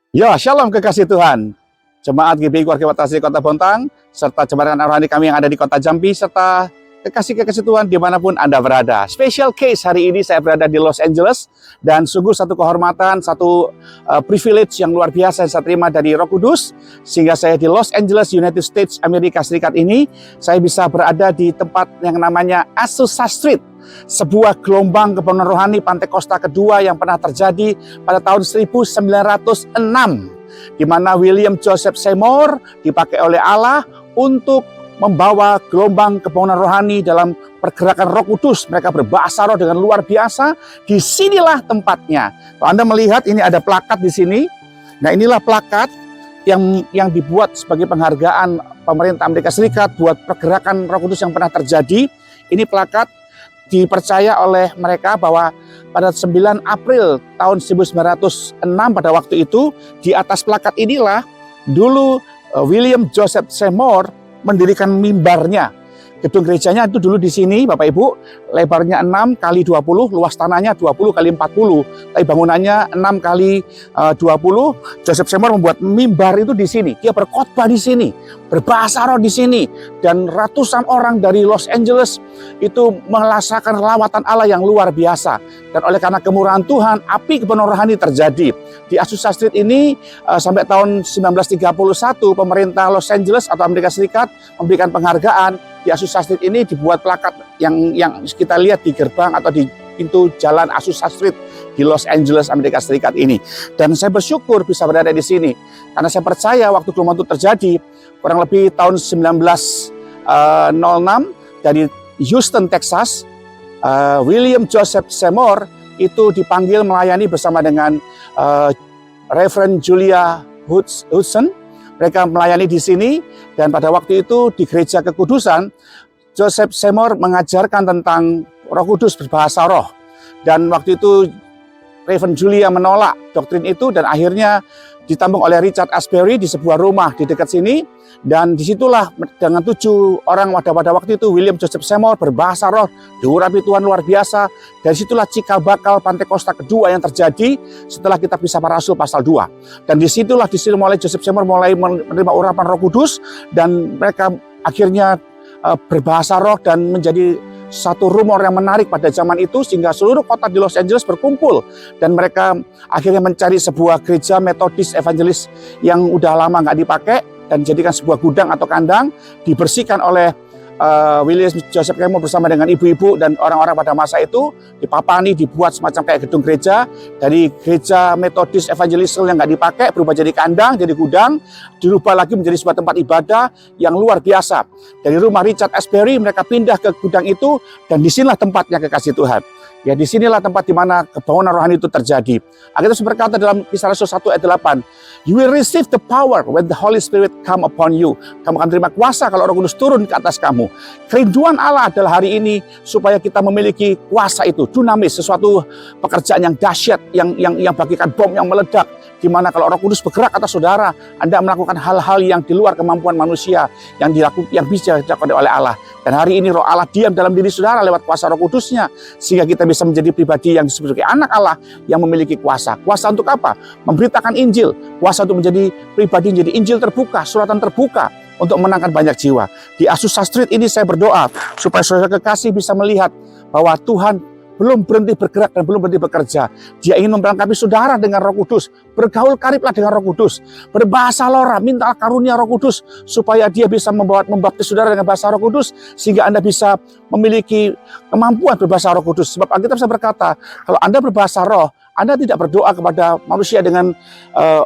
Ya, shalom kekasih Tuhan. Jemaat GBI Keluarga Batasi Kota Bontang, serta jemaat rohani kami yang ada di Kota Jambi, serta kekasih-kekasih Tuhan dimanapun Anda berada. Special case hari ini saya berada di Los Angeles, dan sungguh satu kehormatan, satu privilege yang luar biasa yang saya terima dari Roh Kudus, sehingga saya di Los Angeles, United States, Amerika Serikat ini, saya bisa berada di tempat yang namanya Azusa Street, sebuah gelombang kebangkitan rohani Pantekosta kedua yang pernah terjadi pada tahun 1906, di mana William Joseph Seymour dipakai oleh Allah untuk membawa gelombang kebangkitan rohani dalam pergerakan Roh Kudus. Mereka berbahasa roh dengan luar biasa. Disinilah tempatnya. Kalau Anda melihat, ini ada plakat di sini. Nah, inilah plakat yang dibuat sebagai penghargaan pemerintah Amerika Serikat buat pergerakan Roh Kudus yang pernah terjadi. Ini plakat dipercaya oleh mereka bahwa pada 9 April tahun 1906 pada waktu itu, di atas plakat inilah dulu William Joseph Seymour mendirikan mimbarnya. Gedung gerejanya itu dulu di sini, Bapak Ibu, lebarnya 6 kali 20, luas tanahnya 20 kali 40, tapi bangunannya 6 kali 20. Joseph Seymour membuat mimbar itu di sini. Dia berkhotbah di sini, berbahasa roh di sini, dan ratusan orang dari Los Angeles itu merasakan lawatan Allah yang luar biasa. Dan oleh karena kemurahan Tuhan, api kebenaran rohani terjadi. Di Azusa Street ini sampai tahun 1931 pemerintah Los Angeles atau Amerika Serikat memberikan penghargaan. Di Azusa Street ini dibuat plakat yang kita lihat di gerbang atau di pintu jalan Azusa Street di Los Angeles, Amerika Serikat ini. Dan saya bersyukur bisa berada di sini karena saya percaya waktu gelombang itu terjadi kurang lebih tahun 1906 dari Houston, Texas, William Joseph Seymour itu dipanggil melayani bersama dengan Reverend Julia Hudson. Mereka melayani di sini, dan pada waktu itu di Gereja Kekudusan, Joseph Seymour mengajarkan tentang Roh Kudus berbahasa roh. Dan waktu itu Reverend Julia menolak doktrin itu, dan akhirnya ditampung oleh Richard Asbury di sebuah rumah di dekat sini. Dan disitulah dengan 7 orang pada waktu itu William Joseph Seymour berbahasa roh, diurapi Tuhan luar biasa. Dari situlah cikal bakal Pantekosta kedua yang terjadi setelah kitab Kisah Para Rasul pasal 2. Dan disitulah mulai Joseph Seymour mulai menerima urapan Roh Kudus, dan mereka akhirnya berbahasa roh dan menjadi satu rumor yang menarik pada zaman itu, sehingga seluruh kota di Los Angeles berkumpul, dan mereka akhirnya mencari sebuah gereja Metodis Evangelis yang udah lama nggak dipakai dan jadikan sebuah gudang atau kandang, dibersihkan oleh William Joseph Seymour bersama dengan ibu-ibu dan orang-orang pada masa itu, dipapani, dibuat semacam kayak gedung gereja. Dari gereja Metodis Evangelis yang nggak dipakai berubah jadi kandang, jadi gudang, dirubah lagi menjadi sebuah tempat ibadah yang luar biasa. Dari rumah Richard Asbury mereka pindah ke gudang itu, dan disinilah tempatnya kekasih Tuhan. Ya, disinilah tempat di mana kebangunan rohani itu terjadi. Alkitab berkata dalam Kisah Rasul 1 ayat 8, "You will receive the power when the Holy Spirit come upon you." Kamu akan terima kuasa kalau Roh Kudus turun ke atas kamu. Kerinduan Allah adalah hari ini supaya kita memiliki kuasa itu, dunamis, sesuatu pekerjaan yang dahsyat, yang bagikan bom yang meledak, di mana kalau Roh Kudus bergerak atas saudara, Anda melakukan hal-hal yang di luar kemampuan manusia yang bisa dilakukan oleh Allah. Dan hari ini Roh Allah diam dalam diri saudara lewat kuasa Roh Kudusnya, sehingga kita bisa menjadi pribadi yang disebut sebagai anak Allah yang memiliki kuasa. Kuasa untuk apa? Memberitakan Injil. Kuasa untuk menjadi pribadi, menjadi Injil terbuka, suratan terbuka untuk menangkan banyak jiwa. Di Azusa Street ini saya berdoa supaya saudara kekasih bisa melihat bahwa Tuhan belum berhenti bergerak dan belum berhenti bekerja. Dia ingin memperlengkapi saudara dengan Roh Kudus. Bergaul kariblah dengan Roh Kudus. Berbahasa lora, minta karunia Roh Kudus supaya dia bisa membaptis saudara dengan bahasa Roh Kudus, sehingga Anda bisa memiliki kemampuan berbahasa Roh Kudus. Sebab Alkitab berkata, kalau Anda berbahasa roh, Anda tidak berdoa kepada manusia dengan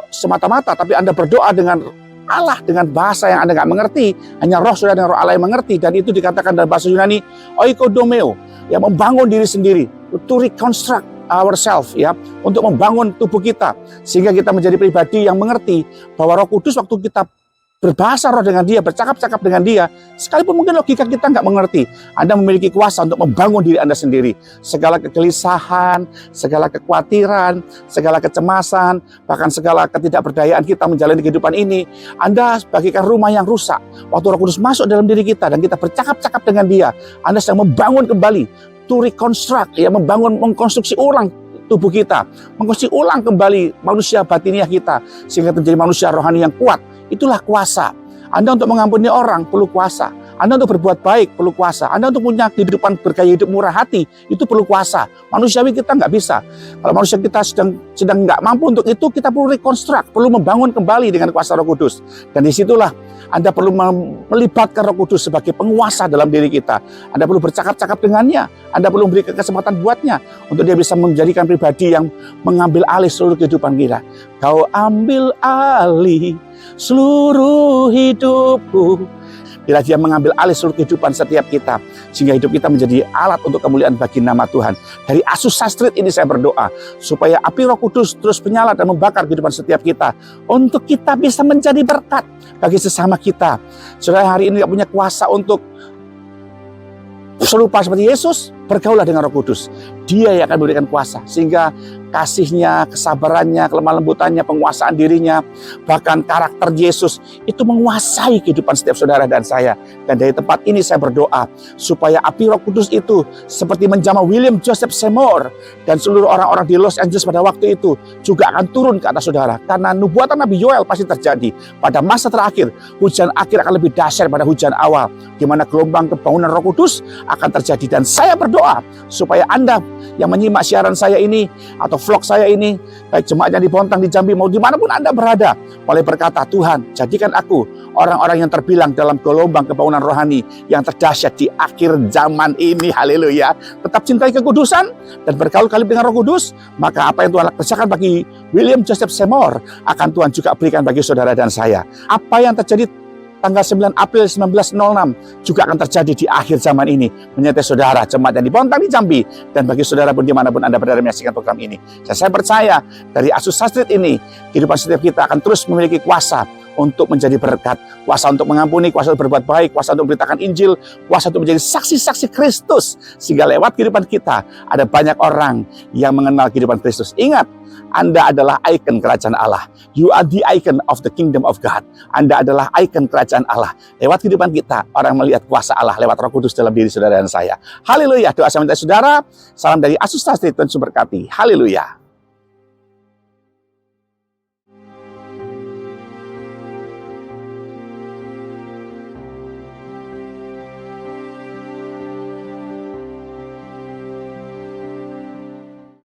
semata-mata, tapi Anda berdoa dengan Allah dengan bahasa yang Anda nggak mengerti. Hanya roh saudara dengan roh Allah yang mengerti. Dan itu dikatakan dalam bahasa Yunani oikodomeo, yang membangun diri sendiri, to reconstruct ourselves, ya, untuk membangun tubuh kita sehingga kita menjadi pribadi yang mengerti bahwa Roh Kudus waktu kita berbahasa roh dengan dia, bercakap-cakap dengan dia, sekalipun mungkin logika kita nggak mengerti, Anda memiliki kuasa untuk membangun diri Anda sendiri. Segala kegelisahan, segala kekhawatiran, segala kecemasan, bahkan segala ketidakberdayaan kita menjalani kehidupan ini, Anda bagikan rumah yang rusak. Waktu Roh Kudus masuk dalam diri kita dan kita bercakap-cakap dengan dia, Anda sedang membangun kembali, to reconstruct, ya, membangun, mengkonstruksi ulang tubuh kita, menguji ulang kembali manusia batiniah kita, sehingga menjadi manusia rohani yang kuat. Itulah kuasa. Anda untuk mengampuni orang perlu kuasa. Anda untuk berbuat baik perlu kuasa. Anda untuk punya kehidupan bergaya hidup murah hati itu perlu kuasa. Manusiawi kita nggak bisa. Kalau manusia kita sedang nggak mampu untuk itu, kita perlu rekonstruk, perlu membangun kembali dengan kuasa Roh Kudus. Dan disitulah Anda perlu melibatkan Roh Kudus sebagai penguasa dalam diri kita. Anda perlu bercakap-cakap dengannya. Anda perlu memberikan kesempatan buatnya untuk dia bisa menjadikan pribadi yang mengambil alih seluruh kehidupan kita. Kau ambil alih seluruh hidupku. Bila dia mengambil alih seluruh kehidupan setiap kita, sehingga hidup kita menjadi alat untuk kemuliaan bagi nama Tuhan. Dari Azusa Street ini saya berdoa, supaya api Roh Kudus terus menyala dan membakar kehidupan setiap kita, untuk kita bisa menjadi berkat bagi sesama kita. Saudara hari ini tidak punya kuasa untuk serupa seperti Yesus, bergaulah dengan Roh Kudus. Dia yang akan memberikan kuasa, sehingga kasihnya, kesabarannya, kelemah lembutannya, penguasaan dirinya, bahkan karakter Yesus itu menguasai kehidupan setiap saudara dan saya. Dan dari tempat ini saya berdoa supaya api Roh Kudus itu seperti menjamah William Joseph Seymour dan seluruh orang-orang di Los Angeles pada waktu itu juga akan turun ke atas saudara. Karena nubuatan Nabi Yoel pasti terjadi. Pada masa terakhir, hujan akhir akan lebih dahsyat pada hujan awal, di mana gelombang kebangunan Roh Kudus akan terjadi. Dan saya berdoa supaya Anda yang menyimak siaran saya ini atau vlog saya ini, baik jemaatnya di Bontang, di Jambi, mau dimanapun Anda berada, boleh berkata, Tuhan jadikan aku orang-orang yang terbilang dalam gelombang kebangunan rohani yang terdahsyat di akhir zaman ini. Haleluya. Tetap cintai kekudusan dan bergaul kalib dengan Roh Kudus, maka apa yang Tuhan kerjakan bagi William Joseph Seymour akan Tuhan juga berikan bagi saudara dan saya. Apa yang terjadi tanggal 9 April 1906 juga akan terjadi di akhir zaman ini, menyertai saudara jemaat yang di Bontang, di Jambi, dan bagi saudara pun dimanapun Anda berada menyaksikan program ini. Saya percaya dari Azusa Street ini, kehidupan setiap kita akan terus memiliki kuasa untuk menjadi berkat, kuasa untuk mengampuni, kuasa untuk berbuat baik, kuasa untuk memberitakan Injil, kuasa untuk menjadi saksi-saksi Kristus, sehingga lewat kehidupan kita ada banyak orang yang mengenal kehidupan Kristus. Ingat, Anda adalah ikon kerajaan Allah. You are the icon of the kingdom of God. Anda adalah ikon kerajaan Allah. Lewat kehidupan kita, orang melihat kuasa Allah lewat Roh Kudus dalam diri saudara dan saya. Haleluya. Doa saya minta saudara. Salam dari Azusa Street, Tuhan memberkati. Haleluya.